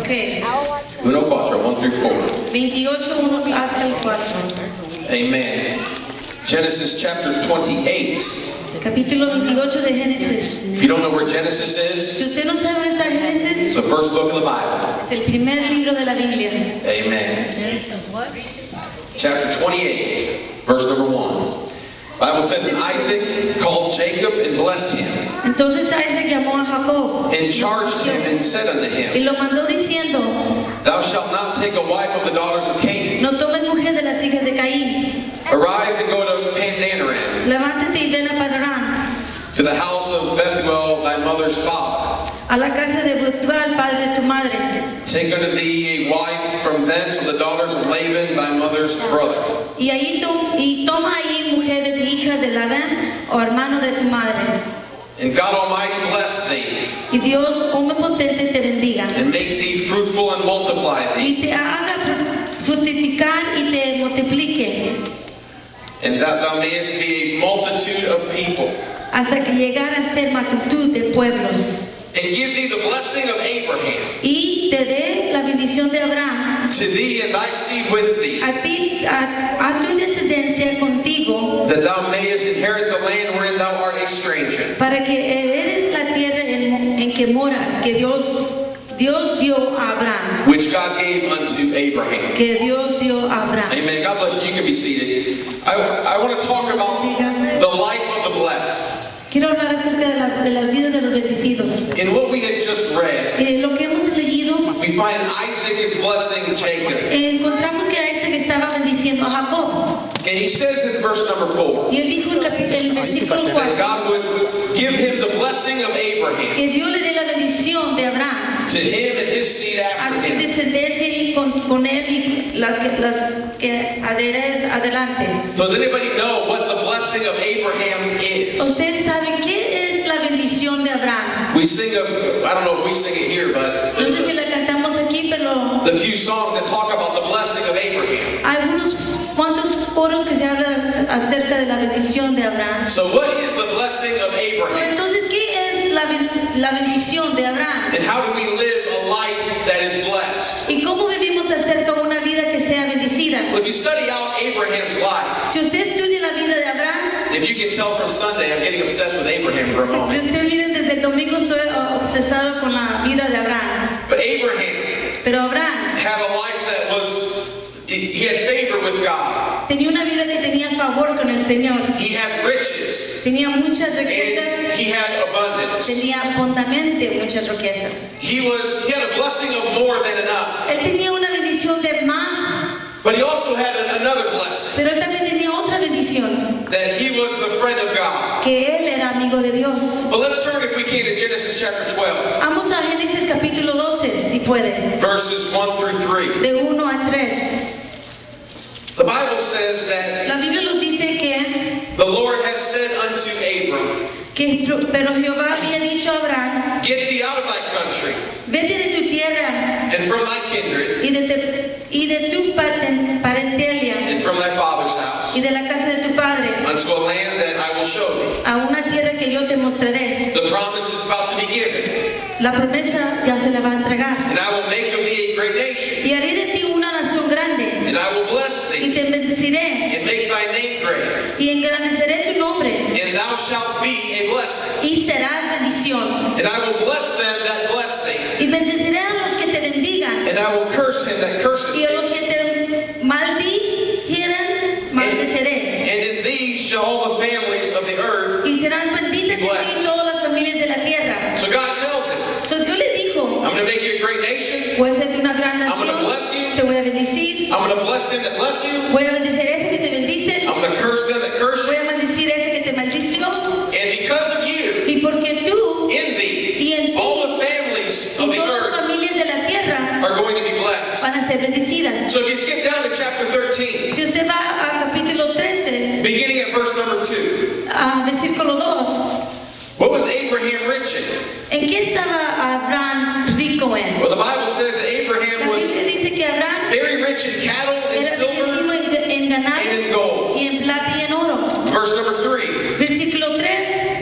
Ok. 1 through 4. 28, 1 hasta el 4. Amen. Genesis chapter 28. Capítulo 28 de Génesis. If you don't know where Genesis is, Si usted no sabe dónde está Génesis, it's the first book of the Bible. es el primer libro de la Biblia. Amen. Chapter 28, verse number 1. Bible says, and Isaac called Jacob and blessed him, Entonces Isaac llamó a Jacob and charged him and said unto y him, lo mandó diciendo, thou shalt not take a wife of the daughters of Canaan. no tomes mujer de las hijas de Caín. Arise and go to Padanaram, Levántate y ven a Padarán, to the house of Bethuel thy mother's father. a la casa de Betuel, padre de tu madre. Take unto thee a wife from thence of the daughters of Laban thy mother's brother. Y toma ahí mujeres hijas de Labán o hermano de tu madre. And God Almighty bless thee, Y Dios omnipotente te bendiga. and make thee fruitful and multiply thee, Y te haga fructificar y te multiplique. and that thou mayest be a multitude of people. Hasta que llegara a ser multitud de pueblos. And give thee the blessing of Abraham, Y te dé la bendición de Abraham. to thee and thy seed with thee, A ti, a tu descendencia contigo. that thou mayest inherit the land wherein thou art a stranger, Para que heredes la tierra en que moras. Que Dios dio a Abraham. which God gave unto Abraham. Que Dios dio a Abraham. Amen. God bless you. You can be seated. I want to talk about the life of the blessed. Quiero hablar acerca de las vidas de los bendecidos. In what we had just read, En lo que hemos leído, we find Isaac is blessing Jacob. encontramos que Isaac estaba bendiciendo a Jacob. And he says in verse number 4 Y él dijo en el versículo that 4 God would give him the blessing of Abraham, que Dios le dé la bendición de Abraham to him and his seed a after su him. descendencia y con él y las que adelante. So does anybody know what the blessing of Abraham is? Ustedes saben qué es la bendición de Abraham. We sing I don't know if we sing it here, but No sé si la cantamos aquí, pero the few songs that talk about the blessing of Abraham. hay unos cuantos coros que se hablan acerca de la bendición de Abraham. So what is the blessing of Abraham? Entonces, ¿qué es la bendición de Abraham? And how do we live a life that is blessed? ¿Y cómo vivimos acerca de una vida que sea bendecida? Well, if you study out Abraham's life, Si usted estudia la vida de Abraham, if you can tell from Sunday, I'm getting obsessed with Abraham for a si moment. usted miren desde el domingo estoy obsesado con la vida de Abraham. But Abraham Pero Abraham had a life that he had favor with God. tenía una vida que tenía favor con el Señor. He had riches, Tenía muchas and riquezas, he had abundance. tenía abundantemente muchas riquezas. He had a blessing of more than enough. Él tenía una bendición de más, But he also had another blessing, pero él también tenía otra bendición, that he was the friend of God. que él era amigo de Dios. But let's turn, if we can, to Genesis chapter 12, Vamos a Génesis capítulo 12, si pueden, verses 1 through 3. de 1 a 3. The Bible says that La Biblia nos dice que, the Lord had said unto Abram, pero Jehová había dicho a Abraham, get thee out of thy country, vete de tu tierra and from thy kindred, y de tu parentela and from thy father's house, y de la casa de tu padre, unto a land that I will show thee. a una tierra que yo te mostraré. The promise is about to be given. La promesa ya se la va a entregar. And I will make of thee a great nation, Y haré de ti una nación grande, and I will bless y thee, te bendeciré, and make thy name great, y engrandeceré tu nombre, and thou shalt be a blessing. y serás bendición. And I will bless them that bless thee, Y bendeciré a los que te bendigan, and I will curse him that curseth y a thee. los que te maldijeren, maldiceré. And in thee shall all the families of the earth. Y serán benditas en ti todas las familias de la tierra. So God tells him, So Dios le dijo, I'm going to make you a great nation. voy a ser una gran I'm going to nación, bless you. te voy a bendecir, I'm going to bless them that bless you. voy a bendecir a ese que te bendice, I'm going to curse them that curse voy you. a maldecir a ese que te maldició. And because of you, Y porque tú in thee, y en ti all the families of y the todas las earth familias de la tierra are going to be blessed. van a ser bendecidas. So if you skip down to chapter 13, Si usted va a capítulo 13, beginning at verse number 2, a versículo 2, what was Abraham rich in? ¿en qué estaba Abraham rico en? Well, the Bible says that La Abraham was Biblia dice que Abraham very rich in cattle and era silver riquísimo en ganado and in gold. y en plata y en oro. Verse number 3, Versículo 3,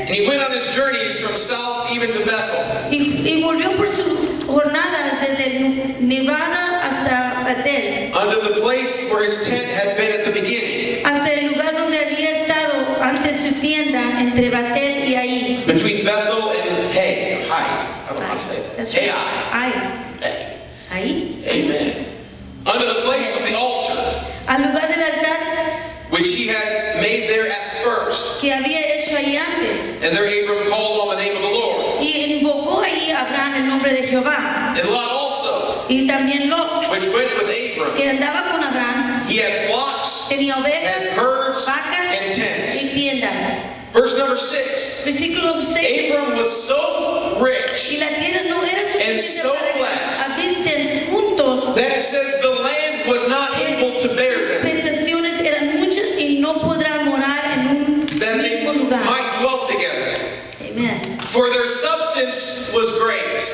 and he went on his journeys from south even to Bethel. y volvió por sus jornadas desde Nevada hasta Betel, unto the place where his tent had been at the beginning, hasta el lugar donde había estado antes su tienda entre Betel y Ahí. between Bethel and Hai. I don't know how to say it. That's Hai. right. Hai. Ahí. Amen. Unto the place of the altar, Al lugar del altar which he had made there at first. que había hecho ahí antes. And there Abram called on the name of the Lord. Y invocó ahí a Abraham el nombre de Jehová. And Lot also, Y también Lot, which went with Abram, que andaba con Abraham, he had flocks, tenía and ovejas, herds, vacas and y tents. tiendas. Verse number 6. Versículo 6. Abram was so rich Y la tierra no era and suficiente so para blessed habiten juntos. that it says the land was not able to bear them, Pensaciones eran muchas y no podrán morar en un that they mismo lugar. might dwell together. Amen. For their substance was great.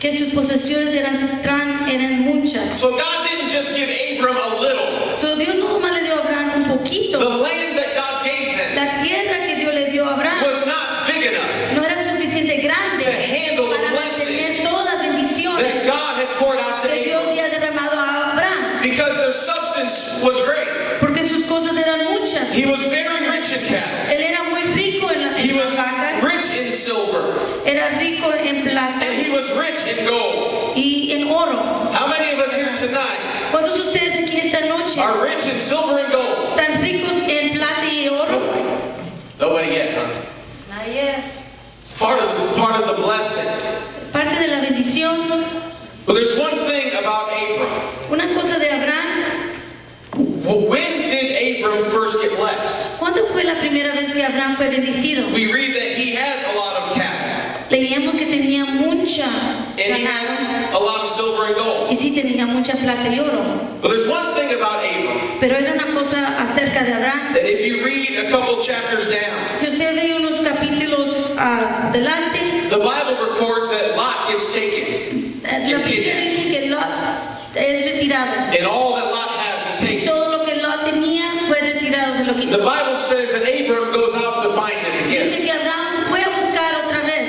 Que sus posesiones eran muchas. So God didn't just give Abram a little. So Dios no nomás le dio a Abraham un poquito. The land that God gave them La tierra que Dios le dio a Abraham was not big enough no era suficiente grande to handle the para blessing mantener todas las bendiciones that God had poured out to que Dios Abram, había derramado a Abraham, because their substance was great. porque sus cosas eran muchas. He was very rich in cattle. Él era muy rico en He las was vacas, rich in silver, era rico en plata and he was rich in gold. y en oro. How many of us here tonight ¿Cuántos de ustedes aquí esta noche are rich in silver and gold? están ricos en plata y oro? Nobody yet, huh? It's part of the blessing. Parte de la bendición. But there's one thing about Abram. Una cosa de Abraham. When did Abram first get blessed? ¿Cuándo fue la primera vez que Abraham fue bendecido? We read that he had a lot of cattle, Leíamos que tenía mucha and he ganado had a lot of silver and gold. y sí tenía mucha plata y oro. But there's one thing about Abram, Pero era una cosa acerca de Abraham. that if you read a couple chapters down, Si usted ve unos capítulos adelante, the Bible records that Lot gets taken, la is Biblia kidnapped, dice que Lot es retirado. and all that Lot has is taken. Todo lo que Lot tenía fue retirado, se lo The quitó. Bible says that Abram goes out to find him Dice again. que Abraham fue a buscar otra vez.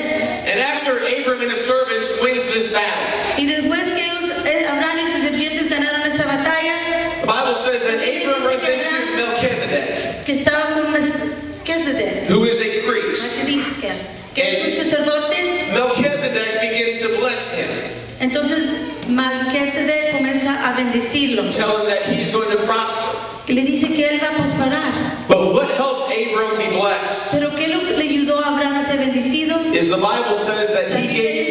And after Abram and his servants wins this battle, Y después que Abraham y sus sirvientes ganaron esta batalla, the Bible says that Abram runs into Melchizedek, que estaba con Melquisedec, who is a priest. que es un sacerdote. Melchizedek begins to bless him, Entonces Melquisedec comienza a bendecirlo tell him that he's going to prosper. y le dice que él va a prosperar. But what helped Abram be blessed Pero ¿qué lo le ayudó a Abraham a ser bendecido? is the Bible says that La he Biblia gave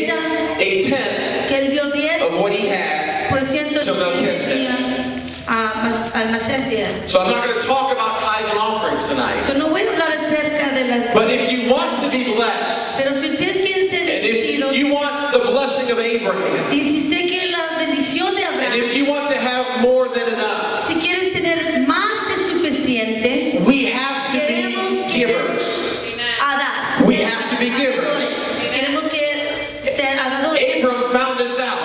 dice a tenth que él dio 10% of what he had. de To lo que Melchizedek. tenía al Masías. So I'm not going to talk about tithes and offerings tonight. So no voy a hablar acerca de las... But if you want to be blessed, Pero si ustedes quieren ser and if bendecidos, you want the blessing of Abraham, y si usted quiere la bendición de and Abraham, if you want to have more than enough, si quieres tener más de suficiente, we have to be queremos givers. a dar. We have to be givers. Queremos que ser dadores. Abram found this out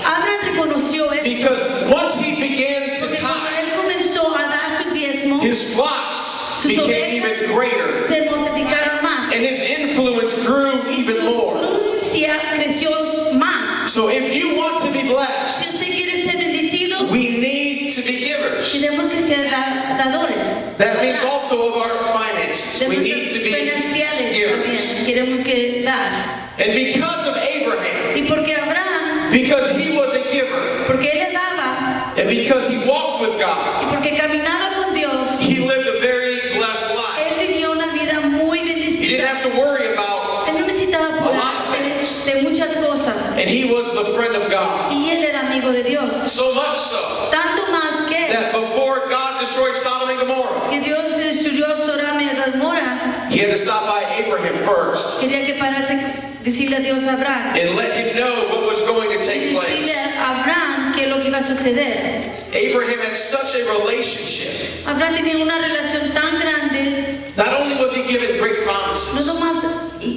Abraham reconoció esto. because once he began to Porque cuando tithe, él comenzó a dar su diezmo, his flocks sus became even ovejas greater, se multiplicaron más. and his influence grew even more. Influencia creció más. So if you want to be blessed, Si usted quiere ser bendecido, we need to be givers. tenemos que ser dadores. That means also of our finances. De We nuestros need to be financiales givers. también. Queremos que dar. And because of Abraham, Y porque Abraham, because he was a giver, porque él le daba, and because he walked with y God, porque caminaba con Dios, he lived a very blessed life. él vivió una vida muy He didn't bendecida. have to worry about, Él no necesitaba A lot of apurarse de muchas cosas. and he was the friend of God. Y él era amigo de Dios. So much so Tanto más que that before God destroyed Sodom and Gomorrah, Dios destruyó Sodoma y Gomorra, he had to stop by Abraham first quería que parase decirle a Dios a Abraham. and let him know what was going to take Decirle place. a Abraham qué es lo que iba a suceder. Abraham had such a relationship. Abraham tenía una relación tan grande, Not only was he given great no promises, nomás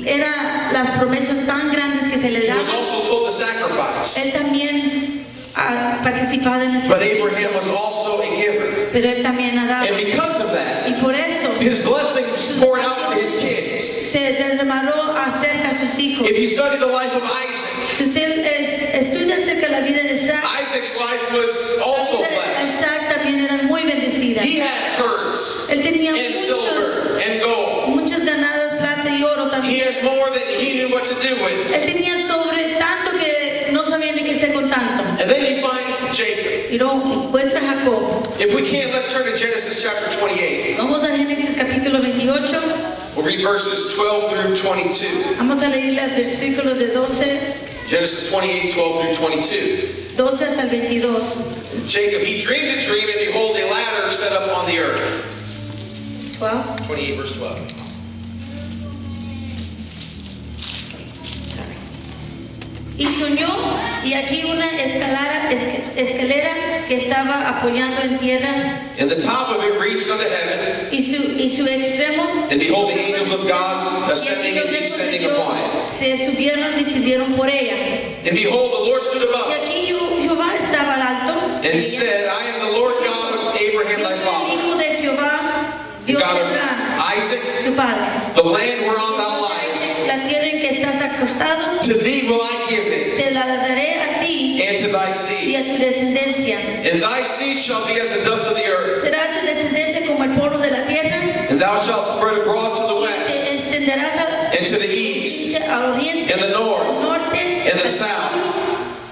eran las promesas tan grandes que se le he was daban, also told to sacrifice. él también ha participado en el But sacrificio, Abraham was also a giver. pero él también ha dado. And because of that, Y por eso his blessings poured out to his kids. se derramó acerca a sus hijos. If you study the life of Isaac, Si usted estudia acerca de la vida Isaac's life was also blessed. Isaac también era muy bendecida. He had herds Él tenía and silver and gold. muchos ganados, plata y oro He también. had more than he knew what to do with. Él tenía sobre tanto que no sabía ni qué hacer con tanto. And then you find Jacob. Y luego encuentra a Jacob. If we can, let's turn to Genesis chapter 28. Vamos a Génesis capítulo 28. We'll read verses 12 through 22. Vamos a leer los versículos de 12, Genesis 28, 12 through 22. 12 hasta el 22. Jacob, he dreamed a dream, and behold, a ladder set up on the earth. 12. 28, verse 12. Y soñó, y aquí una escalera que estaba apoyando en tierra, And the top of it reached unto heaven, y su extremo, and behold, the angels of God y ascending aquí and los hijos de descending Dios upon it. se subieron y subieron por ella. And behold, the Lord stood Y above, aquí Jehová estaba al alto, and said, I am the Lord God of Abraham yo thy soy el father, hijo de Jehová, the Dios God de of Abraham, Isaac, tu padre. the land whereon thou liest. La tierra en que estás acostado, To thee will I give it, te la daré a ti and to thy y seed. a tu descendencia. And thy seed shall be as the dust of the earth, Será tu descendencia como el polvo de la tierra, and thou shalt spread abroad to the y west, te extenderás and to the east, al oriente, and the north, al norte, and the south.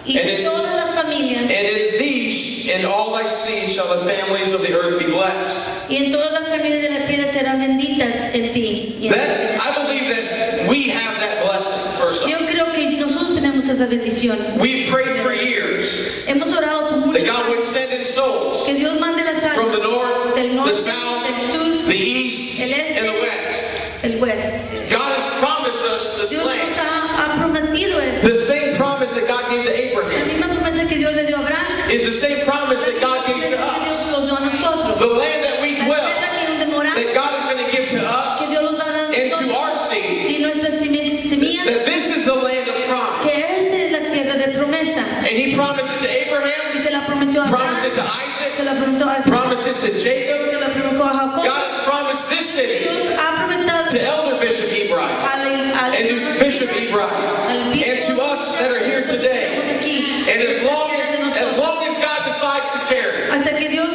y and in- todas las familias, And in thee and all thy seed shall the families of the earth be blessed. y en todas las familias de la tierra serán benditas en ti. Y en That, I believe that we have that blessing, first Yo off. creo que nosotros tenemos esa bendición. We've prayed for years Hemos orado por mucho that God would send in souls que Dios mande las from almas the north, del the norte, south, del sur, the east, el este, and the west. el oeste. God has promised us this Dios nos land. ha prometido eso. The same promise that God gave to La Abraham misma promesa que Dios le dio a Abraham, is the same promise that God la gave misma to promesa que us. Dios nos dio a nosotros. The land that we La dwell, tierra que donde moramos, that God is going to give to que us Dios nos va a dar a and to nosotros, our seed, y nuestras semillas, that this is the land of promise. que esta es la tierra de promesa. And he promised it to Y Abraham, se la prometió a promised it Abraham, to Isaac, se la prometió a Isaac, promised it to Jacob. se la prometió a Jacob. God has promised this city Dios ha prometido to Elder Bishop Ebrahim al and to Bishop Ebrahim and to us that are here today. And as long as God decides to tarry, hasta que Dios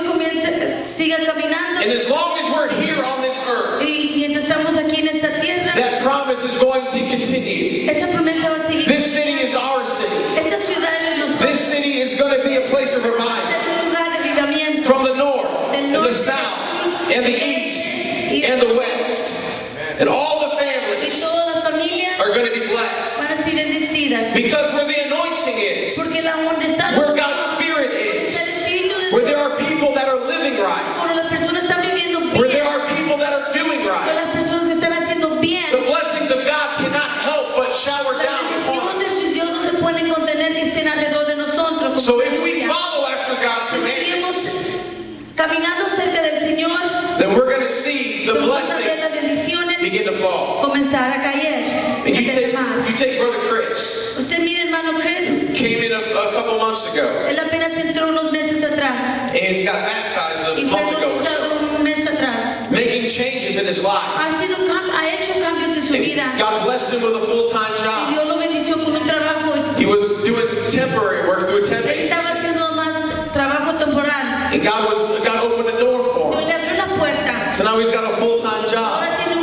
siga caminando, and as long as we're here on this earth, y mientras estamos aquí en esta tierra, that promise is going to continue. esa promesa va a seguir. This city is our city. Esta ciudad es de nosotros, This city is going to be a place of revival es un lugar de avivamiento. from the north and the south and the east and the west. And all the Y families todas las familias are going to be blessed van a ser bendecidas, because where the anointing is, porque donde está where God's Spirit el is, Espíritu de where Dios, there are people that are living right, cuando las personas están viviendo where bien, there are people that are doing cuando right, las personas están haciendo bien, the blessings of God cannot help but shower la down bendición upon de us. su Dios no se puede contener que estén alrededor de nosotros. Como So if we familia. follow after God's Si commandments, seguimos caminando cerca del Señor, then we're going to see the vamos a ver las blessings bendiciones begin to fall. comenzar a caer. And y you a take derramar. Brother Chris, Usted mire, hermano Chris, came in a couple months ago él apenas entró unos meses atrás and got baptized y a fue month ago or so, bautizado un mes atrás. making changes in his life. Ha hecho cambios en su vida. And God blessed him with a full-time Y job. Dios lo bendició con un trabajo. He was doing temporary work through a temp Él estaba agency. haciendo más trabajo temporal. And God opened the door for Dios him. le abrió la puerta. So now he's got a full-time job, Ahora tiene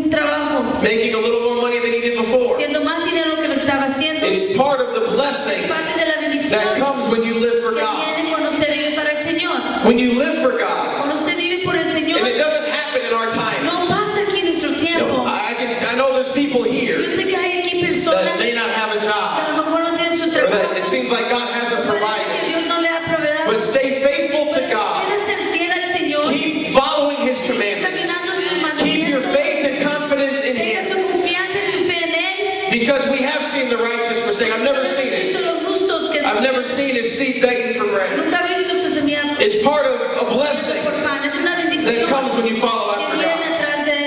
un trabajo, making a little more money than he did before. haciendo más dinero que lo que estaba haciendo. It's part of the blessing Parte de la bendición that comes when you live for que God. viene cuando usted vive para el Señor. When you live for God. Cuando usted vive por el Señor, And it doesn't happen in our time. no pasa aquí en nuestro tiempo. I know there's people Yo here sé que hay aquí personas that may not have a que a job, lo mejor no tienen su or that trabajo, it seems like God hasn't que provided. Dios no le ha proveído. But stay faithful to God. Quédese fiel al Señor, Keep following His commandments. caminando sus Keep your mandamientos, faith and confidence in tenga Him. su confianza y su fe en Él. Because we have seen the righteous forsake. I've never seen it. Visto los justos que I've never seen His seed begging for bread. nunca he visto su semilla It's part of a blessing por pan. Es una that bendición comes when you follow que after viene God. atrás de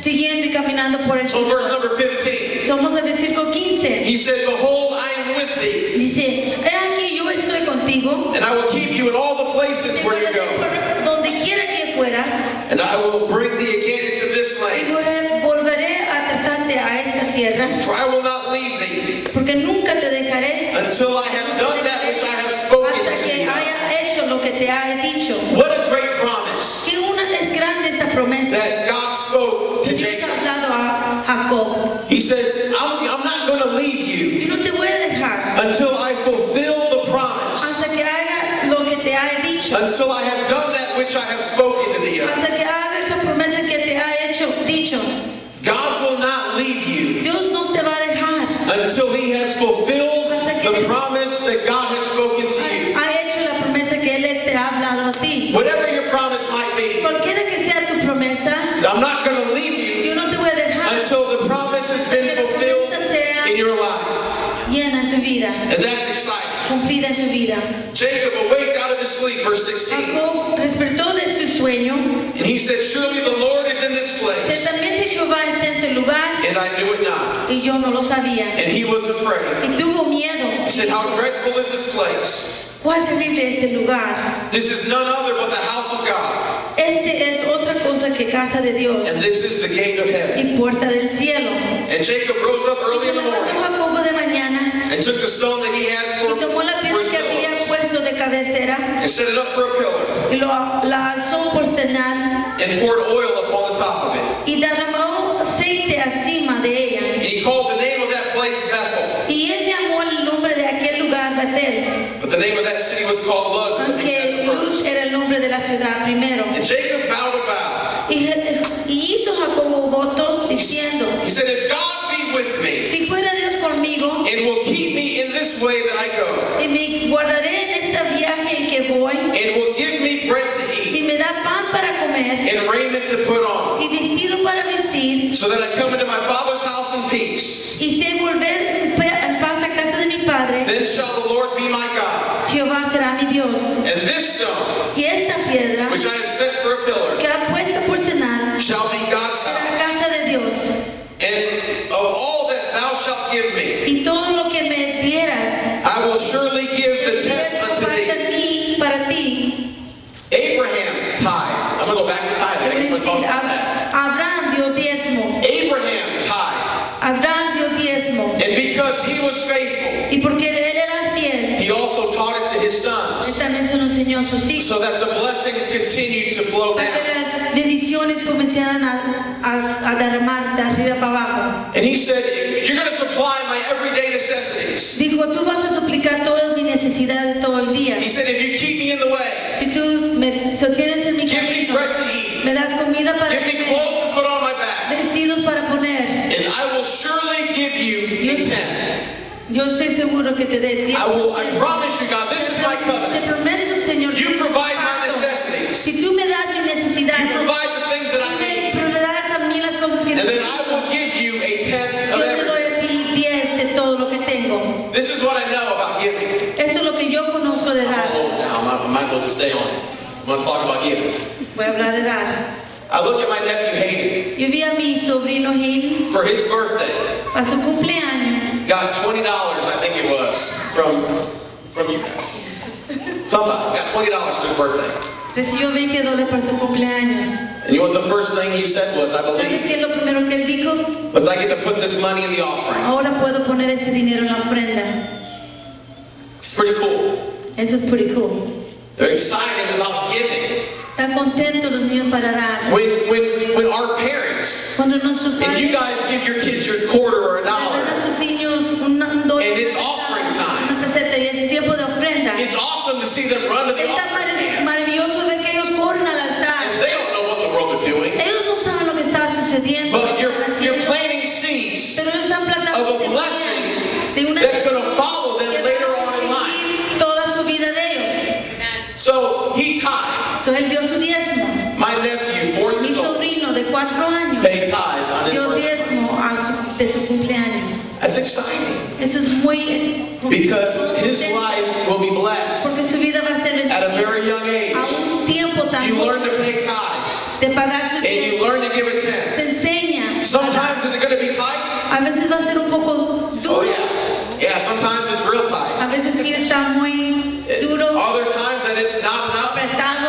siguiendo y caminando por el So verse Señor. number 15, Somos el versículo 15. He said, Behold, I am with thee, Dice, he aquí yo estoy contigo, and I will keep you in all the places te where you guardaré go, por donde quiera que fueras, and I will bring thee again into this y land, volveré a tratarte a esta tierra, for I will not leave thee porque nunca te dejaré until I have done that which I have spoken te ha dicho. What a great promise Que una es grande esta promesa that God spoke to que Dios Jacob. ha hablado a Jacob. He said, I'm not going to leave you Yo no te voy a dejar until I fulfill the promise, hasta que haga lo que te ha dicho, until I have done that which I have spoken to thee. hasta que haga esa promesa que te ha dicho. God will not leave you Dios no te va a dejar. until he has fulfilled the promise that God has spoken to you. Ha hecho la promesa que Él te ha hablado a ti. Whatever your promise might be, Cualquiera que sea tu promesa, I'm not going to leave you yo no te voy a dejar until the promise has been fulfilled in your life. llena en tu vida, And that's exciting. cumplida en tu vida. Jacob awaked out of his sleep, verse 16. Jacob despertó de su sueño. And he said, surely the Lord is in this place. Ciertamente Jehová está en este lugar And I knew it not. y yo no lo sabía. And he was afraid. Y tuvo miedo. He said, how dreadful is this place? Cuán terrible es este lugar. This is none other but the house of God. Este es otra cosa que casa de Dios And this is the gate of heaven. y puerta del cielo. And Jacob rose up early in the Levantó morning Jacobo de mañana and took the stone that he had y tomó la for piedra his que había pillow puesto de cabecera and set it up for a pillar y la alzó por cenar and poured oil upon the top of it. y derramó aceite encima de ella. And he called the name of that place Bethel. Y él llamó el nombre de aquel lugar Betel, But the name of that city was called Luz. aunque Luz era el nombre de la ciudad primero. And Jacob vowed a vow. Y hizo Jacobo voto diciendo, He said, if God be with me si fuera Dios conmigo and will keep me in this way that I go, y me guardaré en este viaje en que voy and will give me bread to y eat me da pan para comer and raiment to put on, y vestido para vestir so that I come into my father's house in peace, y sé volver en paz a casa de mi padre, then shall the Lord be my God. Jehová será mi Dios. And this stone, Y esta piedra which I have set for a pillar, que ha puesto por cenar shall be God's será house. casa de Dios. And of all that thou shalt give me, Y todo lo que me dieras I will surely give the tenth unto parte thee. a mí para ti. Abraham tithe. I'm going to go back to tithing. I Es guess we're decir, talking about that. Abraham dio diezmo. Abraham tithe. Abraham dio diezmo. And because he was faithful, Y porque él era fiel, he also taught it to his él sons, también se lo enseñó a sus hijos. so that the blessings continued to flow Para que down. las bendiciones comenzaran a derramar de arriba para abajo. And he said, you're going to supply my everyday necessities. Dijo, tú vas a suplicar todas mis necesidades todo el día. He said, if you keep me in the way, Si tú me sostienes en mi give me camino, bread to eat, me das comida para give me comer, clothes to put on my back, vestidos para poner, and I will surely give you a tenth. yo estoy seguro que te dé tiempo. I promise you, God, this is my Te covenant. prometo, Señor, You que provide my pacto. necessities. Si tú me das mis You necesidades, provide the things that I me need. proveerás a mí las cosas que And then I necesito. will give you a tenth Yo of te doy everything. a ti 10 de todo lo que tengo. This is what I know about giving. Esto es lo que yo conozco de I'm dar. old now. I might as well just stay on it. I'm going to talk about giving. Voy a hablar de dar. I looked at my nephew Hayden Yo vi a mi sobrino Gil for his birthday. a su cumpleaños. Got $20, I think it was, from you guys. Somebody got $20 for his birthday. Recibió $20 para su cumpleaños. And you know what the first thing he said was, I ¿Sabe believe, qué es lo primero que él dijo? was I get to put this money in the offering. Ahora puedo poner este dinero en la ofrenda. It's pretty cool. Eso es pretty cool. They're excited about giving. Están contentos los niños para dar. When our parents, Cuando nuestros if you padres guys give your kids your quarter or a le dan dollar, a sus niños un dólar, and it's offering time, una peseta y es tiempo de ofrenda. it's awesome to see them run to the Está offering. maravilloso ver que ellos corren al altar. And they don't know what the world they're doing, Ellos no saben lo que está sucediendo. but you're están haciendo, planting seeds pero ellos están plantando of a semillas blessing de una that's going to follow them que later va a on in life. seguir toda su vida de ellos. So he tithed. So, él dio su diezmo. My nephew, 4 Mi years old, sobrino de 4 años paid tithes on his dio birthday. diezmo de su cumpleaños. That's exciting Eso es muy because his life will be blessed porque su vida va a ser at a very young age. a un tiempo tan You learn to corto pay tithes de pagar sus and you diezmos. learn to give a tenth. Se enseña. Sometimes it's going to be tight. A veces va a ser un poco Oh duro. yeah. Yeah, sometimes it's real tight. A veces sí está muy duro, Other times that it's not enough. apretado.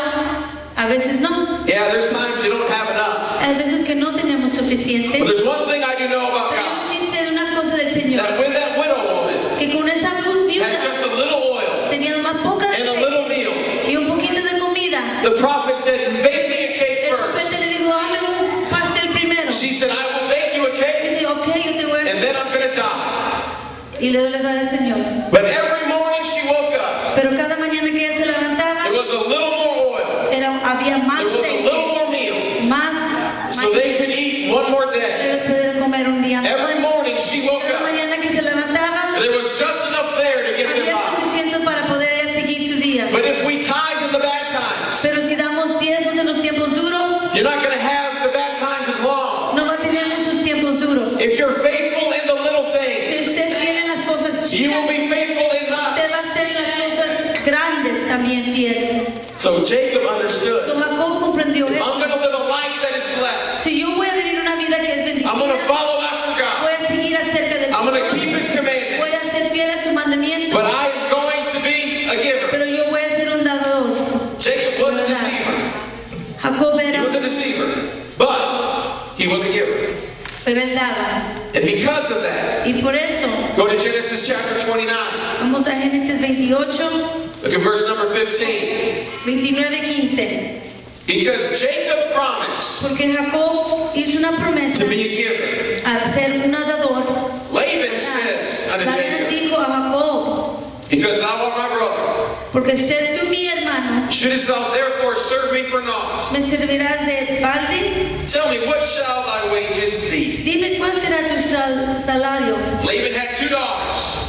A veces no. Yeah, there's times you don't have enough. Hay veces que no tenemos suficiente. But there's one thing I do know about Pero God. sí sé de una cosa del Señor. That when that widow woman Que con esa viuda had just a little oil tenía más poca and a little meal, y un poquito de and then I'm going to die. Y luego le daré al Señor. But every morning she woke up, Pero cada mañana que ella se levantaba, there was a little more oil. había más There was a little aceite, more meal. más So they could eat one more day. ellos pueden comer un día más. Every morning she woke Cada up, mañana que se levantaba, there was just enough there to get them había by. suficiente para poder ella seguir su día. But if we tithe in the bad times, Pero si damos diezmos en los tiempos duros, you're not going to have the bad times as long. no va a tener muchos tiempos duros. If you're faithful in the little Si things, usted tiene las cosas you will chicas, be faithful in usted much. va a hacer las cosas grandes también fiel. So Jacob So understood, Jacob comprendió if I'm eso. going to live a life that is blessed, Si yo voy a vivir una vida que es I'm going to bendecida, follow after God. voy a seguir acerca de I'm going to Dios, keep His voy commandments. a ser fiel a su mandamiento, But I'm going to be a giver. pero yo voy a ser un dador. Jacob was a deceiver. Jacob He era, was a deceiver. But he was a giver. pero él daba. And because of that, Y por eso, go to Genesis chapter 29. vamos a Génesis 28, Look at verse number 15. 29, 15. Because Jacob promised Porque Jacob hizo una promesa to be a giver. al ser un dador. Laban says unto Laban Jacob, dijo a Jacob, because thou art my brother, porque ser tú mi hermano, shouldest thou therefore serve me for naught? me servirás de balde. Tell me, what shall thy wages be? Dime cuál será tu salario. Laban had 2 daughters.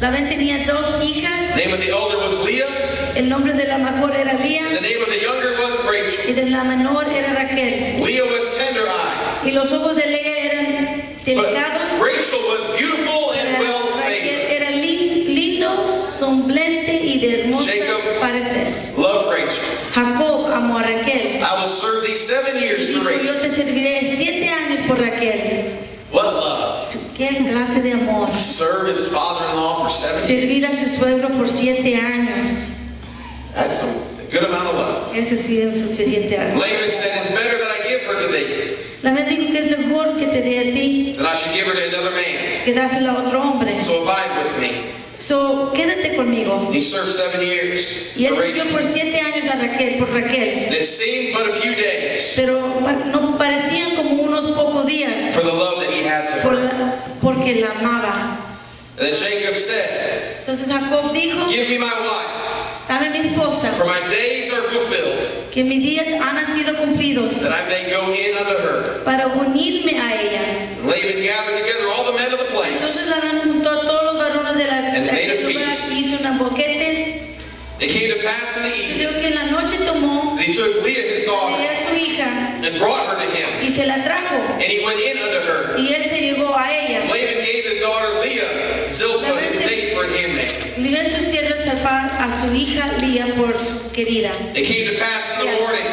Labán tenía 2 hijas. The name of the elder was Leah, El nombre de la mayor era and Lía the name of the younger was Rachel. y de la menor era Raquel. Leah was tender-eyed, Y los ojos de Lea eran but delicados. Rachel was beautiful and Raquel well-favored. era lindo, somblente y de hermoso Jacob parecer. loved Rachel. Jacob amó a Raquel. I will serve thee 7 years for Dijo, yo Rachel. te serviré 7 años por Raquel. What love? Qué clase de amor. Serve his father-in-law for 7 years. Servir a su suegro por 7 años. That's a good amount of love. Ese sí es suficiente. Laban said, it's better that I give her to thee Labán dijo que es mejor que te dé a ti than I should give her to another man. que dásela a otro hombre. So abide with me. So, quédate conmigo. He served 7 years Y él for sirvió Rachel. por 7 años a Raquel, por Raquel. And it seemed but a few days Pero no parecían como unos pocos días for the love that he had to her. porque la amaba. And then Jacob said, Entonces Jacob dijo, give me my wife, dame mi esposa, for my days are fulfilled, que mis días han sido cumplidos that I may go in unto her. para unirme a ella. And Laban gathered together all the men of the place, Entonces Labán juntó a todos los varones de la And made a del lugar feast. y hizo un banquete. It came to pass in the evening Dijo que en la noche tomó that he took Leah his daughter a su hija and brought her to him, y se la trajo. and he went in unto her. Y él se llegó a ella. Laban gave his daughter Leah, Zilpah his maid, for an handmaid. Le dio sus siervas a su hija Lía por querida. It came to pass in the morning,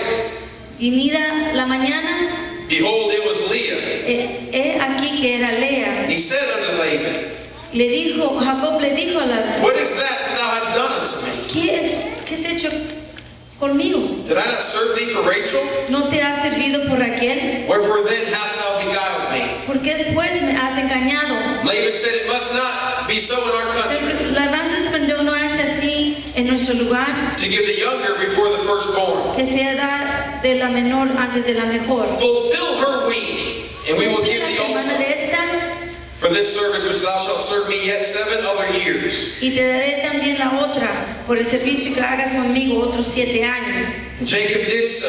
Y mira la mañana, behold, it was Leah. aquí que era Lea. He said unto Laban, Jacob le dijo a la, what is that thou hast done unto me? ¿qué has hecho conmigo? Did I not serve thee for Rachel? ¿No te has servido por Raquel? Wherefore then hast thou beguiled me? ¿Por qué después me has engañado? Laban said, it must not be so in our country, Labán respondió, no es así en nuestro lugar, to give the younger before the firstborn. que sea dar de la menor antes de la mejor. Fulfill her week, and we will give La thee semana also de esta, for this service which thou shalt serve me yet 7 other years. y te daré también la otra por el servicio que hagas conmigo otros 7 años. Jacob did so,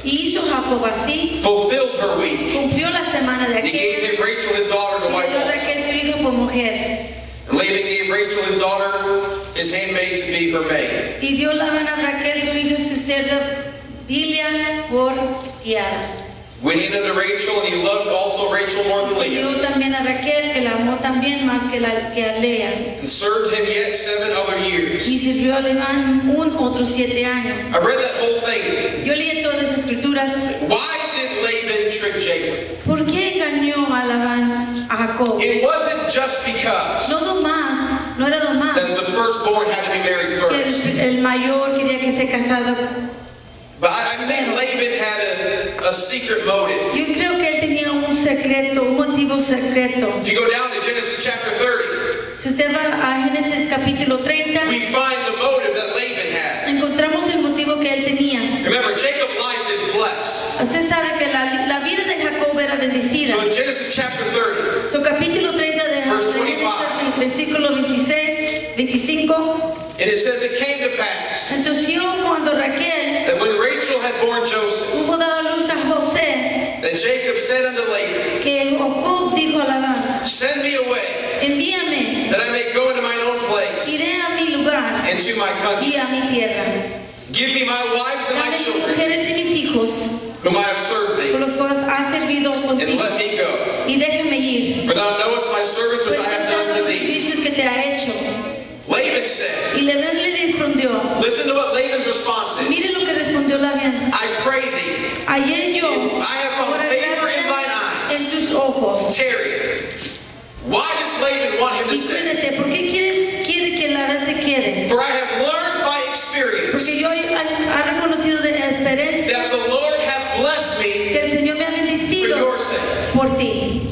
Y hizo Jacob así, fulfilled her week, cumplió la semana de and he gave aquella, him Rachel his daughter to y wife dio a also. Raquel su hija por mujer. And Laban gave Rachel his daughter, his handmaid, to be her maid. Y dio Labán a Raquel su hija su sierva Bilha por criada. Went in unto Rachel, and he loved also Rachel more than Y Leah, dio también a Raquel, que la amó también más que a Lea. and served him yet 7 other years. Y sirvió a Labán otros 7 años. I've read that whole thing. Yo leí todas las escrituras. Why did Laban trick Jacob? ¿Por qué engañó a Labán a Jacob? It wasn't just because No nomás, no era nomás that the firstborn had to be married que first. el mayor quería que se casado. But I think Laban had a secret motive. Yo creo que él tenía un secreto, un motivo secreto. If you go down to Genesis chapter 30, Si usted va a Génesis capítulo 30, we find the motive that Laban had. encontramos el motivo que él tenía. Remember, Jacob's life is blessed. Usted sabe que la vida de Jacob era bendecida. So in Genesis chapter 30, Su capítulo 30 25. And it says it came to pass Entonces cuando Raquel that when Rachel had borne Joseph, hubo dado luz a José, that Jacob said unto Laban, que Jacob dijo a Labán, send me away, envíame, that I may go into mine own place, iré a mi lugar and to my country. y a mi tierra. Give me my wives and my Dame mis children, mujeres y mis hijos, whom I have served por thee, los cuales has servido and contigo, let me go. y déjame ir, For thou knowest my service which pues I have done sabes to los thee. servicios que te ha hecho. Laban said, Y Labán le respondió, listen to what Laban's response is. mire lo que respondió Labán, I pray thee, ayer yo, if I have found ahora favor in thine gracia en eyes, tus ojos. tarry. Why does Laban want him to Y stay? cuídate, ¿por qué quiere que Labán se quede? For I have learned by experience Porque yo he reconocido de experiencia that the Lord hath blessed me que el Señor me ha for bendecido your sake. por ti.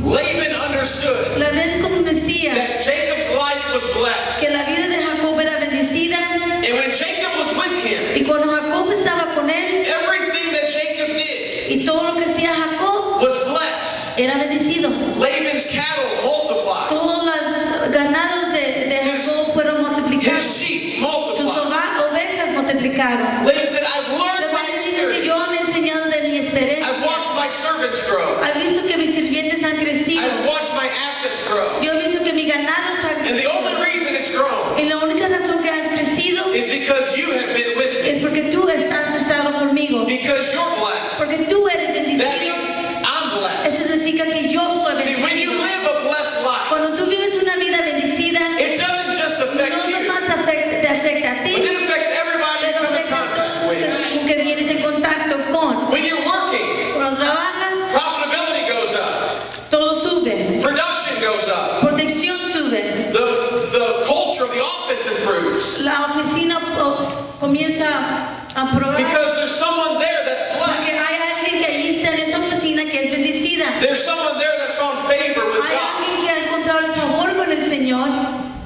Laban understood Labán conocía that Jacob's life was blessed. que la vida de Jacob era bendecida, And when Jacob was with him, y cuando Jacob estaba con él everything that Jacob did y todo lo que hacía Jacob was blessed. era bendecido. Laban's cattle multiplied. Todos los ganados de Jacob fueron His multiplicados, sheep sus multiplied. ovejas multiplicaron. Laban said, I've learned by Labán dice que experience. yo me he enseñado de mi experiencia. I've watched my servants grow. He visto que mis sirvientes han crecido. I've watched my assets grow. Yo he visto que mi ganado ha And the crecido. only reason it's grown Y la única razón que han crecido is because you have been with me. es porque tú has estado conmigo. Because you're blessed. Porque tú eres That bendecido. means I'm blessed. Eso significa que yo soy See, when you bendecido. live a blessed life, Cuando tú vives una vida bendecida, it doesn't just no affect you, nomás te afecta a but ti, it affects everybody you pero come in afecta a contact todos with. los que vienes en contacto con. When you're working, Cuando trabajas, profitability goes up, todo sube. production goes up, Protección sube. the culture of the office improves. La oficina comienza a probar. Because there's someone there that's Porque blessed. hay alguien que allí está en esa oficina que es bendecida. There's someone there that's found favor with Hay God. alguien que ha encontrado el favor con el Señor.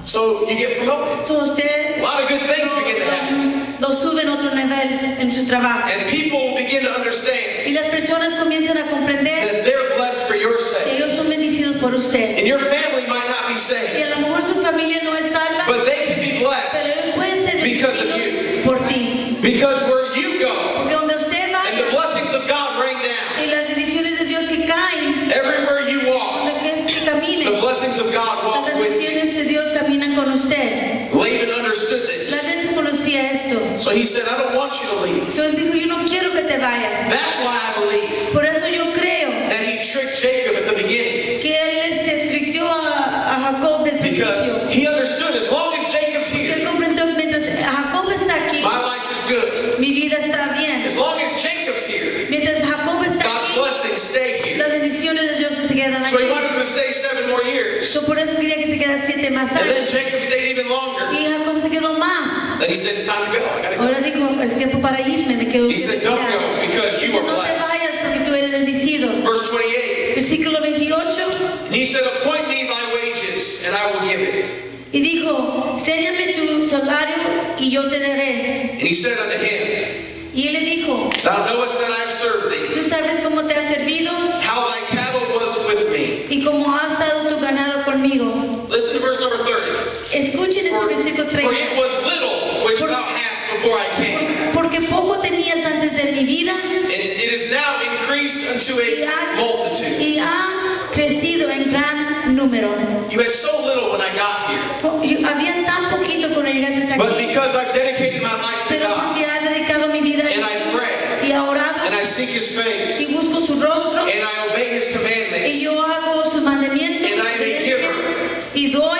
So you get promoted. So usted A lot of good things begin to happen. lo suben a otro nivel en su trabajo. And people begin to understand Y las personas comienzan a comprender that they're blessed for your que sake. ellos son bendecidos por usted. And your family might not be Y saved, a lo mejor su familia no es salva, but they can be pero blessed ellos pueden ser because of bendecidos por ti. because where you go Porque donde usted and vaya the blessings of God rain down. y las bendiciones de Dios que caen, Everywhere you walk, donde que camine, the blessings of God las walk with you. bendiciones de Dios caminan con usted. Laban understood La this. gente conocía esto. So he said, I don't want you to leave. Entonces dijo, yo no quiero que te vayas. That's why I believe Por eso yo creo that he tricked Jacob at the beginning. que él trickó a Jacob del principio. Because he understood as long as Jacob's Él here, comprendió que mientras Jacob está aquí, my life is good. mi vida está bien. As long as Jacob's here, Mientras Jacob está God's aquí, blessings stay here. las bendiciones de Dios se quedan So he aquí. wanted him to stay 7 more years. So, por eso quería que se quedara 7 más And then años. Jacob stayed even longer. Y Jacob se quedó más. Then he said, it's time to go. I gotta go. Ahora dijo, es tiempo para irme, me quedo. He said, don't go because you are No te blessed. vayas porque tú eres bendecido. Verse 28. Versículo 28. And he said, appoint me thy wages, and I will give it. Y dijo, séñame tu salario y yo te daré. And he said unto him, Y él le dijo, thou knowest that I have served thee, tú sabes cómo te ha servido how thy cattle was with me. y cómo ha estado tu ganado conmigo. Listen to verse number 30. Escuchen este versículo For 30. it was little which thou hast before I came, Porque poco tenías antes de mi vida and it is now increased unto a multitude. y ha crecido en gran número. You had so little when I got here, Había tan poquito cuando llegaste but aquí, because I've dedicated my life to pero God, porque ha dedicado mi vida and I pray, y ha orado and I seek His face, y busco su rostro and I obey His y commandments, yo hago sus mandamientos and I am a giver. y doy.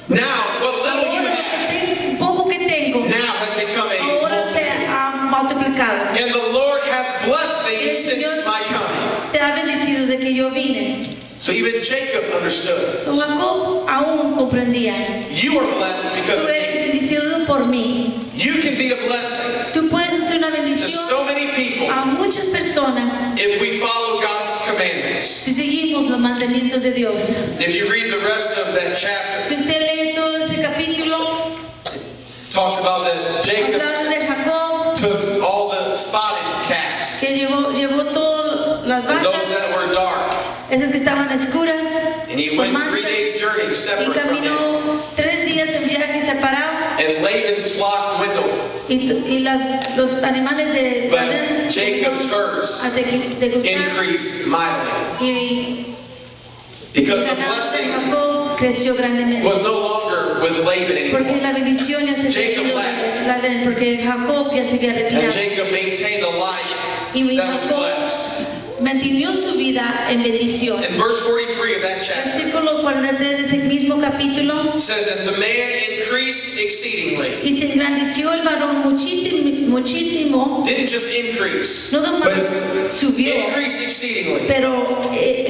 Now, what little you Ahora have poco que tengo, now has become a ahora se multitude. ha multiplicado. And the Lord hath blessed thee El since Señor my coming. te ha bendecido de que yo vine. So even Jacob understood. So Jacob aún comprendía. You are blessed because Tú of eres me. bendecido por mí. You can be a blessing Tú puedes ser una to bendición so many people a muchas personas if we follow God's commandments. si seguimos los mandamientos de Dios. If you read the rest of that chapter, Si usted lee todo ese capítulo, it talks about that Jacob habla de Jacob, took all the spotted calves que llevó todas las and those vacas, that were dark, esas que estaban oscuras, and he con went 3 manchas, days journey y separate from them. caminó 3 días en Laban's flock dwindled. Los animales de But Jacob's herds increased mightily. Because the blessing creció grandemente. was no longer with Laban anymore. Porque la bendición ya se Jacob left. Porque Jacob ya se había And retirado. Jacob maintained a life that was blessed. Mantenió su vida en bendición. In verse 43 of that chapter, Versículo 43 de ese mismo capítulo. it says, and the man increased exceedingly. Y se engrandeció el varón muchísimo. Didn't just increase, No nomás but subió, increased exceedingly. pero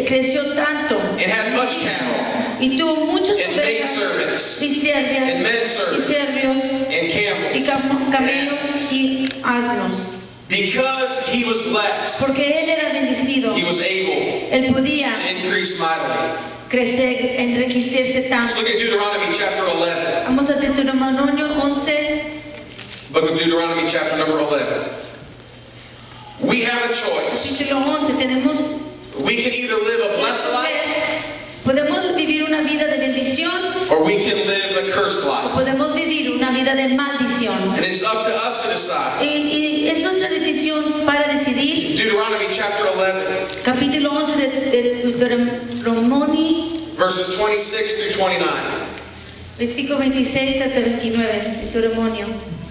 creció tanto. It had much cattle, Y tuvo muchos and maidservants, y siervias, and men y servants, servios, and y camels, and camellos asses. y asnos. Because he was blessed, Porque él era bendecido, he was able él podía to increase mightily. crecer, enriquecerse tanto. Let's look at Deuteronomy chapter 11. Vamos a Deuteronomio 11, Book of Deuteronomy chapter number 11. We have a choice. capítulo 11. Tenemos We can either live a blessed life, podemos vivir una vida de bendición or we can live a cursed o life. podemos vivir una vida de maldición. And it's up to us to decide. Y es nuestra decisión para decidir. Deuteronomy chapter 11, Capítulo 11 de Deuteronomio, verses 26 through 29. versículo 26 hasta 29. Deuteronomio.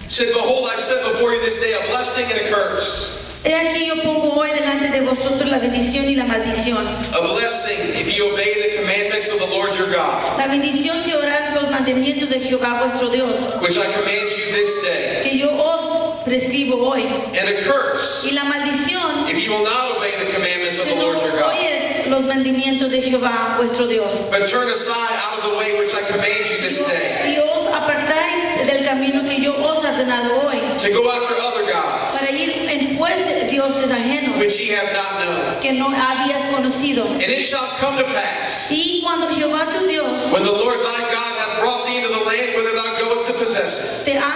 It says, behold, I've set before you this day a blessing and a curse. He aquí yo pongo hoy delante de vosotros la bendición y la maldición. A blessing if you obey the commandments of the Lord your God, La bendición si oráis los mandamientos de Jehová vuestro Dios, which I command you this day. que yo os prescribo hoy. And a curse Y la maldición if you will not obey the commandments of si the no Lord your God, oyes los mandamientos de Jehová vuestro Dios. but turn aside out of the way which I command you this day, Y os apartáis del camino que yo os he ordenado hoy, to go after other gods, para ir en pues de dioses ajenos which ye have not known. que no habías conocido. And it shall come to pass, Y cuando Jehová tu Dios when the Lord thy God hath brought thee into the land whither thou goest to possess it, te ha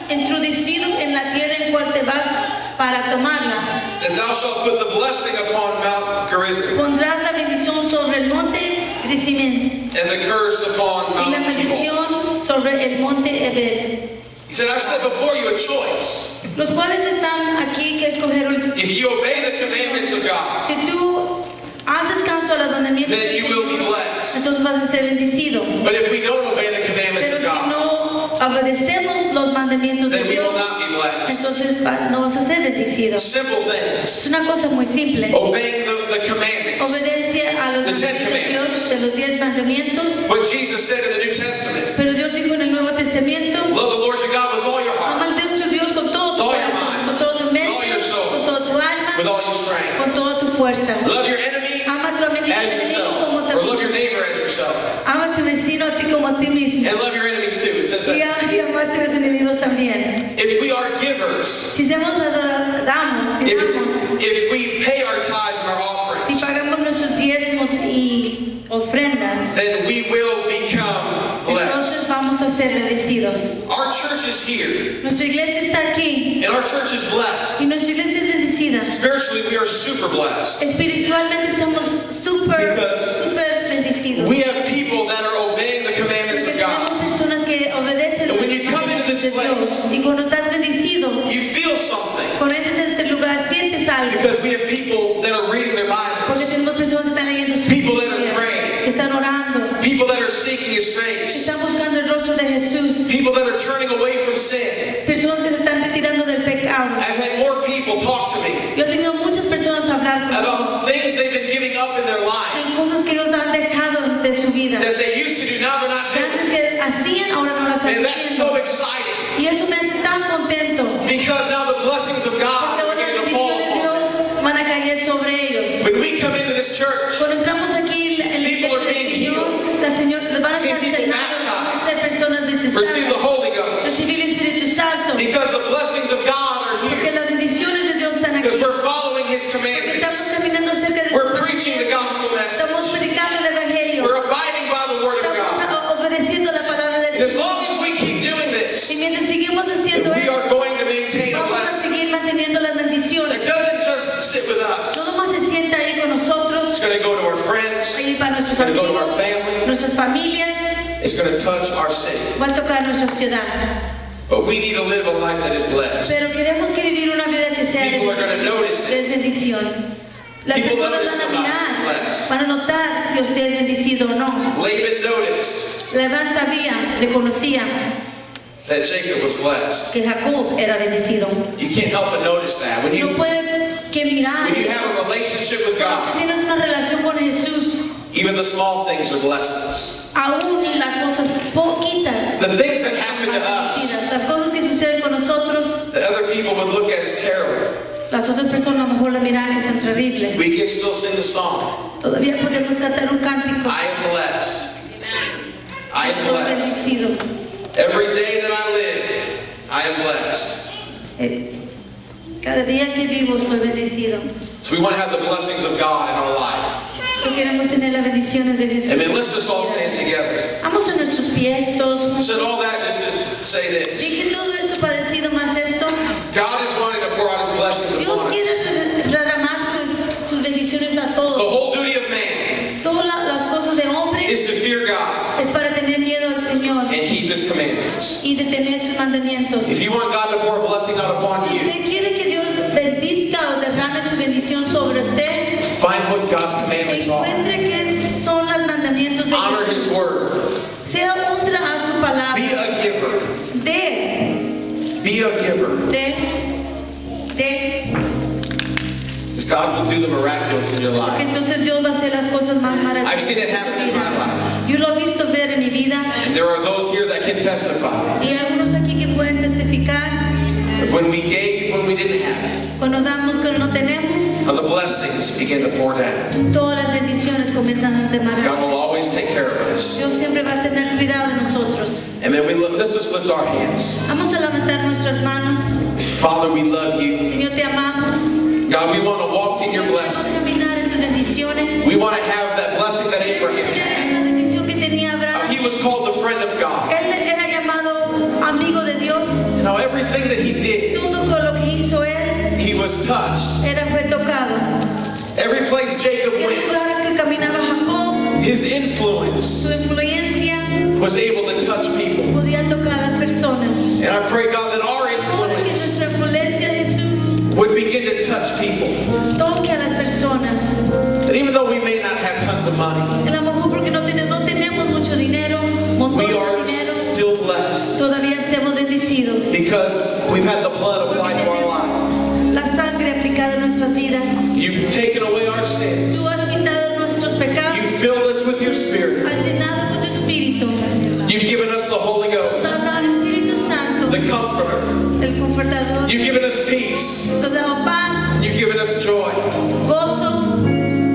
introducido en la tierra en cual te vas para tomarla, that thou shalt put the blessing upon Mount Gerizim, pondrás la bendición sobre el monte Gerizim and the curse upon y la Mount Ebal. maldición sobre el monte Ebel. He said, I've set before you a choice. Los cuales están aquí que escogieron. If you obey the commandments of God, Si tú haces caso a los mandamientos then de you will be blessed. entonces vas a ser bendecido. But if we don't obey the commandments Pero of si God, no obedecemos los mandamientos de then we Dios, will not be blessed. entonces no vas a ser bendecido. Simple things. Es una cosa muy simple. Obeying the commandments. Obediencia a los The Ten mandamientos de Dios, de los 10 mandamientos. What Jesus said in the New Testament. Pero Dios dijo en el Nuevo Testamento, Love the Lord your God with all your ama heart, al Dios tu Dios con todo tu With all your corazón, mind. con todo tu mente, With all your soul. con toda tu alma, with all your strength. con toda tu fuerza. Love your enemy Ama a tu enemigo as como yourself. te Or love your neighbor as yourself. ama a tu vecino a ti como a ti mismo. And love your enemies too. It says Y that. ama a tus enemigos también. If we are givers, Si damos, if we pay our tithes and our si offerings, pagamos nuestros diezmos y ofrendas, then we will become blessed. entonces vamos a ser bendecidos. Our church is here, Nuestra iglesia está aquí and our church is blessed. y nuestra iglesia es bendecida. Spiritually, we are super blessed. Espiritualmente estamos súper bendecidos. We have people that are obeying the commandments Porque of God. tenemos personas que obedecen And when you come into this de Dios. place, Y cuando estás bendecido, You feel something cuando entras en este lugar, sientes algo. because we have people that are reading their Porque Bibles, tenemos personas que están leyendo sus People that are Biblias, praying. que están orando, people that are seeking His que face, están buscando el rostro de Jesús, people that are turning away from sin. personas que se están retirando del pecado. I've had more people talk to me Yo he tenido muchas personas hablar conmigo about things they've been giving up in their life en cosas que ellos han dejado de su vida. that they used to do, now they're not Que doing. antes que hacían, ahora no las están And that's so haciendo. exciting Y eso me hace tan contento. because now the blessings of God Porque are ahora las beginning to fall bendiciones de upon them. Dios van a caer sobre ellos. When we come into this church, Cuando entramos aquí en la People are iglesia being del Señor, la Señor les van a See estar people sanados, van a ser personas receive the bautizadas, Holy Ghost recibir el Espíritu Santo, because the blessings of God are porque here las bendiciones de Dios están aquí. because we're following His Porque estamos commandments. caminando cerca de We're sus preaching the gospel message. estamos predicando el Evangelio, We're abiding by the Word of God. estamos obedeciendo la palabra de And as Dios. long as we keep doing this, Y mientras seguimos haciendo we are eso, going to maintain a vamos a blessing seguir manteniendo las bendiciones. that doesn't just sit with us. No nomás se sienta ahí con nosotros, It's going to go to our friends. ahí para nuestros It's going to go to amigos, our family. nuestras familias, It's going to touch our city. va a tocar nuestra ciudad. But we need to live a life that is blessed. Pero queremos que vivir una vida que sea People are going to notice de it. bendición. Las People personas notice van a somebody's mirar, blessed. van a notar si usted es bendecido o no. Laban noticed Labán sabía, reconocía that Jacob was blessed. que Jacob era bendecido. You can't help but notice that. When No you puede que mirar. have a relationship with God, Tienes una relación con Jesús. even the small things are blessings. Aún las cosas poquitas, The things that happen to us, las cosas que suceden con nosotros, that other people would look at as terrible, las otras personas a lo mejor las miran que son terribles. we can still sing the song. Todavía podemos cantar un cántico. I am blessed. I am Soy blessed. bendecido. Every day that I live, I am blessed. Cada día que vivo soy bendecido. So we want to have the blessings of God in our life. So queremos tener las bendiciones de Dios. Amen. Let's just all stand together. Vamos a nuestros pies todos I juntos. said all that just to say this. Dije todo esto padecido más esto. God is wanting to pour out His blessings Dios upon us. quiere derramar sus bendiciones a The todos. whole duty of man Todas las cosas de hombre is to fear God es para tener miedo al Señor and keep His commandments. y de tener sus mandamientos. If you want God to pour a blessing out upon Si you, usted quiere que Dios bendizca o derrame su bendición sobre usted, find what God's commandments are. encuentre que son los mandamientos de Honor Dios. His word. Sea honra a su Be palabra. a giver. Be a giver. Because God will do the miraculous in your Porque life. entonces Dios va a hacer las cosas más I've seen it maravillosas happen en in tu my vida. life. Yo lo he visto ver en mi vida And there are those here that can testify. y hay algunos aquí que pueden testificar When we gave, when we didn't have it, cuando damos, cuando no tenemos, how the blessings begin to pour down. todas las bendiciones comienzan a God derramar. will always take care of us. Dios siempre va a tener cuidado de nosotros. And then let's just lift our hands. Vamos a levantar nuestras manos. Father, we love you. Señor, te amamos. God, we want to walk in your Queremos blessing. caminar en tus bendiciones. We want to have that blessing that Abraham had. La bendición que tenía Abraham. He was called the friend of God. Él era llamado amigo de Dios. You know, everything that he did, Todo con lo que hizo él he was touched. fue tocado. Every place Jacob El went, lugar que caminaba Jacob, his influence su influencia was able to touch people. podía tocar a las personas. And I pray, God, that our Ahora que influence nuestra influencia, Jesús, would begin to touch people. toque a las personas. That even though we may not have tons of money, A lo mejor porque no tenemos mucho dinero, montones we de are dinero, still blessed todavía somos bendecidos. because we've had the blood applied to our life. La sangre aplicada en nuestras vidas. You've taken away our sins. Tú has quitado nuestros pecados, You filled us with your spirit. has llenado con tu espíritu. You've given us the Holy Nos Ghost, has dado el Espíritu Santo, the Comforter. el Confortador. You've given us peace. Nos ha dado paz, You've given us joy. gozo,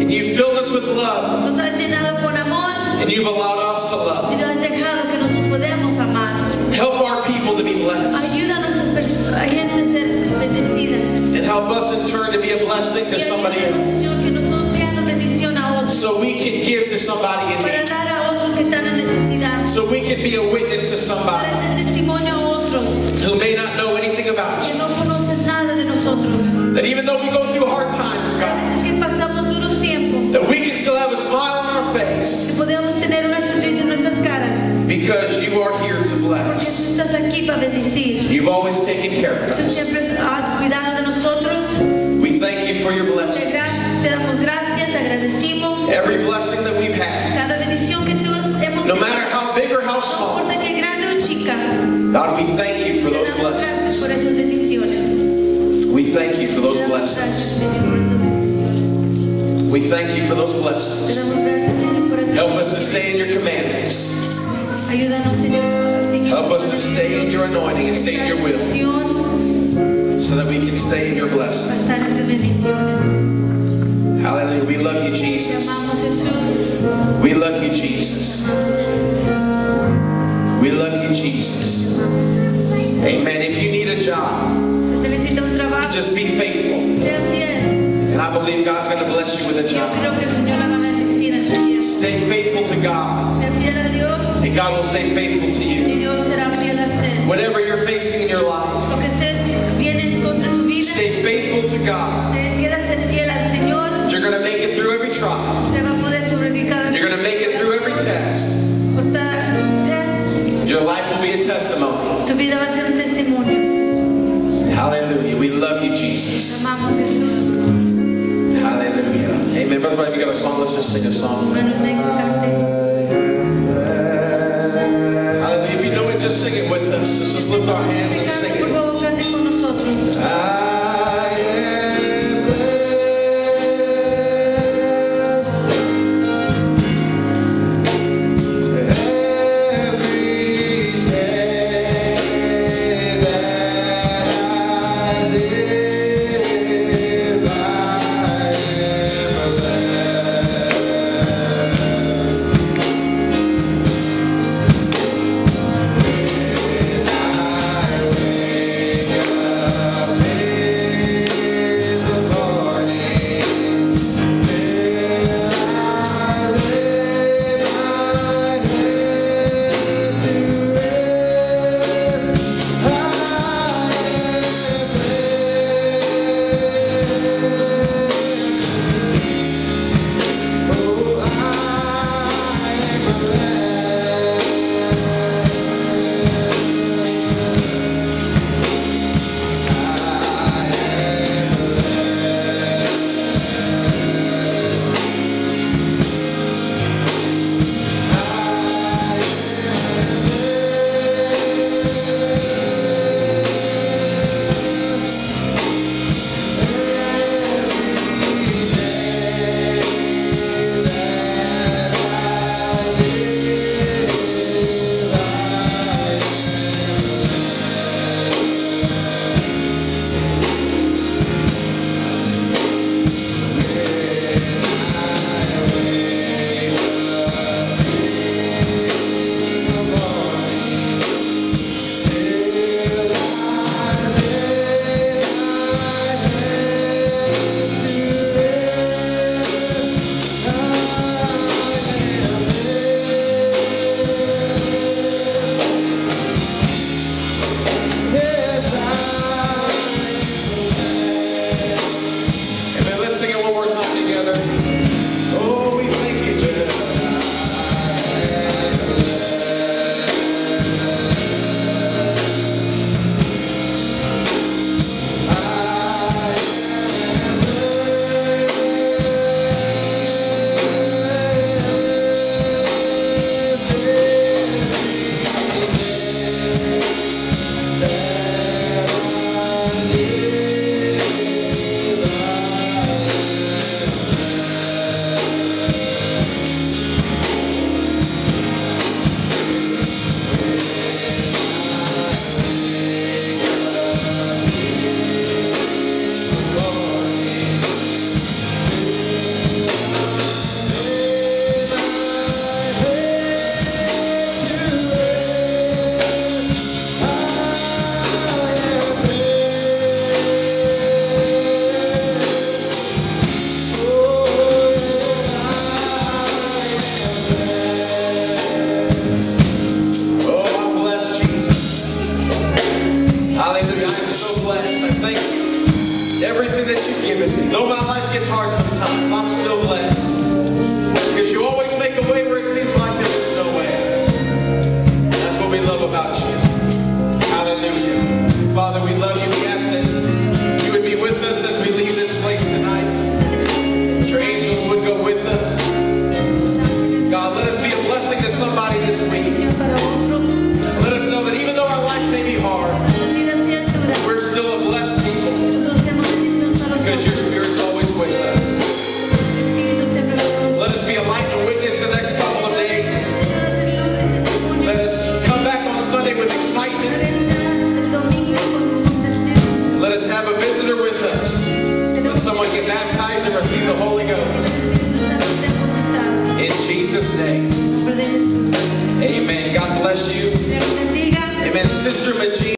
And you filled us with love. nos has llenado con amor And you've allowed us to y love. nos has dejado que nos podemos amar. Help our people to be blessed. Ayúdanos a gente a ser bendecidas. And help us in turn to be a blessing Y to somebody ayúdanos, else. Señor, que nosotros seamos bendición a otros. So we can give to somebody in Para need. dar a otros que están en necesidad. So we can be a witness to Para somebody hacer testimonio a otros who may not know anything about que you. no conocen nada de nosotros. That even though we go through hard times, A God, veces que pasamos duros tiempos, that we can still have a smile on our face que podemos tener una sonrisa en nuestras caras. because you are here to Porque bless. tú estás aquí para bendecir. You've always taken care of Tú us. siempre has cuidado de nosotros. We thank you for your blessing. Te damos gracias, te agradecimos. Every blessing that we've had, Cada bendición que tú hemos no matter how big or how no small, importa que grande o chica, God, we thank you for te those damos blessings. gracias por esas bendiciones. We thank you for those Te damos blessings. gracias, Señor, por esas bendiciones. We thank you for those Te blessings. damos gracias, Señor, por esas Help us to stay in your commandments. Ayúdanos, Señor, a seguir Help us to stay in your anointing and stay in your will bendición, so that we can stay in your para blessing. estar en tus bendiciones. Hallelujah. We love you, Te Jesus. amamos, Jesús. We love you, Jesus. We love you, Jesus. Amen. If you need a job, Si usted necesita un trabajo, just be faithful. sea fiel. And I believe God's going to bless you with a Yo job. creo que el Señor la va a bendecir en su tiempo. Stay faithful to God, Sea fiel a Dios and God will stay faithful to y you. Dios será fiel a usted. Whatever you're facing in your life, Lo que usted viene contra su vida, stay faithful to God. usted queda ser fiel al Señor, You're going to make it through every trial. usted va a poder sobrevivir cada You're going to make it through every test. por cada test. Your life will be a testimony Su vida va a ser un a song? Let's just sing a song. Hermanos, vengan,